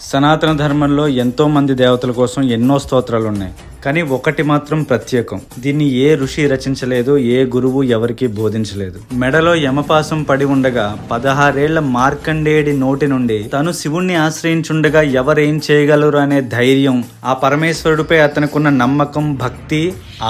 సనాతన ధర్మంలో ఎంతో మంది దేవతల కోసం ఎన్నో స్తోత్రాలు ఉన్నాయి. కానీ ఒకటి మాత్రం ప్రత్యేకం. దీన్ని ఏ ఋషి రచించలేదు, ఏ గురువు ఎవరికి బోధించలేదు. మెడలో యమపాసం పడి ఉండగా 16 ఏళ్ల మార్కండేయుడి నోటి నుండి తను శివుణ్ణి ఆశ్రయించుండగా ఎవరేం చేయగలరు అనే ధైర్యం, ఆ పరమేశ్వరుడిపై అతనుకున్న నమ్మకం, భక్తి,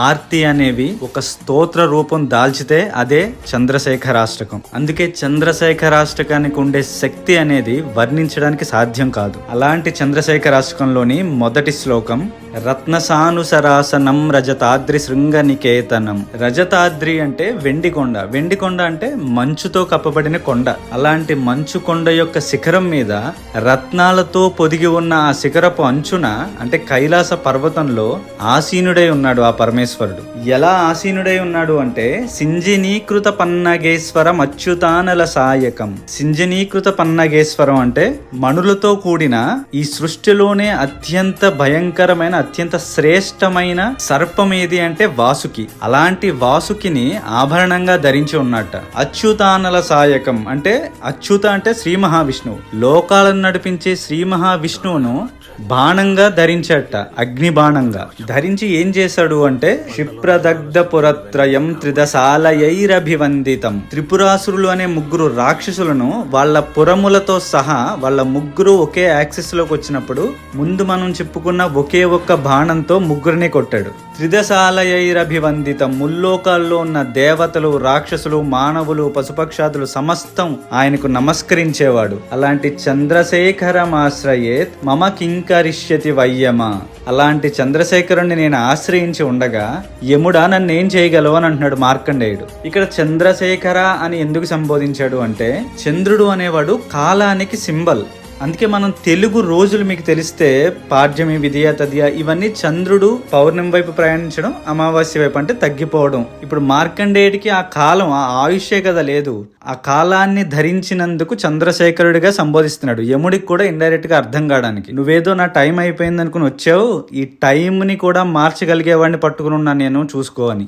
ఆర్తి అనేవి ఒక స్తోత్ర రూపం దాల్చితే అదే చంద్రశేఖరాష్టకం. అందుకే చంద్రశేఖరాష్టకానికి ఉండే శక్తి అనేది వర్ణించడానికి సాధ్యం కాదు. అలాంటి చంద్రశేఖరాష్టకంలోని మొదటి శ్లోకం, రత్నసానుసరాసనం రజతాద్రి శృంగనికేతనం. రజతాద్రి అంటే వెండి కొండ, వెండి కొండ అంటే మంచుతో కప్పబడిన కొండ. అలాంటి మంచు కొండ యొక్క శిఖరం మీద రత్నాలతో పొదిగి ఉన్న ఆ శిఖరపు అంచున అంటే కైలాస పర్వతంలో ఆసీనుడై ఉన్నాడు ఆ పరమేశ్వరుడు. ఎలా ఆసీనుడై ఉన్నాడు అంటే సింజనీకృత పన్నగేశ్వరం అచ్యుతానల సాయకం. సింజనీకృత పన్నగేశ్వరం అంటే మణులతో కూడిన ఈ సృష్టిలోనే అత్యంత భయంకరమైన, అత్యంత శ్రేష్టమైన సర్పం ఏది అంటే వాసుకి. అలాంటి వాసుకిని ఆభరణంగా ధరించి ఉన్నట్ట. అచ్యుతానల సాయకం అంటే అచ్యుత అంటే శ్రీ మహావిష్ణువు. లోకాలను నడిపించే శ్రీ మహావిష్ణువును బాణంగా ధరించట, అగ్ని బాణంగా ధరించి ఏం చేశాడు అంటే క్షిప్రదగ్ధ పురత్రయం త్రిదశాలయైరభివందితం. త్రిపురాసురులు అనే 3 రాక్షసులను వాళ్ళ పురములతో సహా వాళ్ళ 3 ఒకే యాక్సిస్ లోకి వచ్చినప్పుడు ముందు మనం చెప్పుకున్న ఒకే ఒక్క బాణంతో 3ని కొట్టాడు. త్రిదశాలయైరభివందితం. ముల్లోకాల్లో ఉన్న దేవతలు, రాక్షసులు, మానవులు, పశుపక్షాదులు సమస్తం ఆయనకు నమస్కరించేవాడు. అలాంటి చంద్రశేఖరమాశ్రయేత్ మమ కింకరిష్యతి వయ్యమ. అలాంటి చంద్రశేఖరుణ్ణి నేను ఆశ్రయించి ఉండగా యముడా నన్నేం చేయగలవు అని అంటున్నాడు మార్కండేయుడు. ఇక్కడ చంద్రశేఖర అని ఎందుకు సంబోధించాడు అంటే చంద్రుడు అనేవాడు కాలానికి సింబల్. అందుకే మనం తెలుగు రోజులు మీకు తెలిస్తే పాడ్యమి, విధియ, తదియ ఇవన్నీ చంద్రుడు పౌర్ణమి వైపు ప్రయాణించడం, అమావాస్య వైపు అంటే తగ్గిపోవడం. ఇప్పుడు మార్కండేయుడికి ఆ కాలం, ఆ ఆయుష్యే కదా లేదు. ఆ కాలాన్ని ధరించినందుకు చంద్రశేఖరుడిగా సంబోధిస్తున్నాడు. యముడికి కూడా ఇండైరెక్ట్ గా అర్థం కావడానికి, నువ్వేదో నా టైం అయిపోయింది అనుకుని వచ్చావు, ఈ టైంని కూడా మార్చగలిగేవాడిని పట్టుకుని ఉన్నా నేను, చూసుకో అని.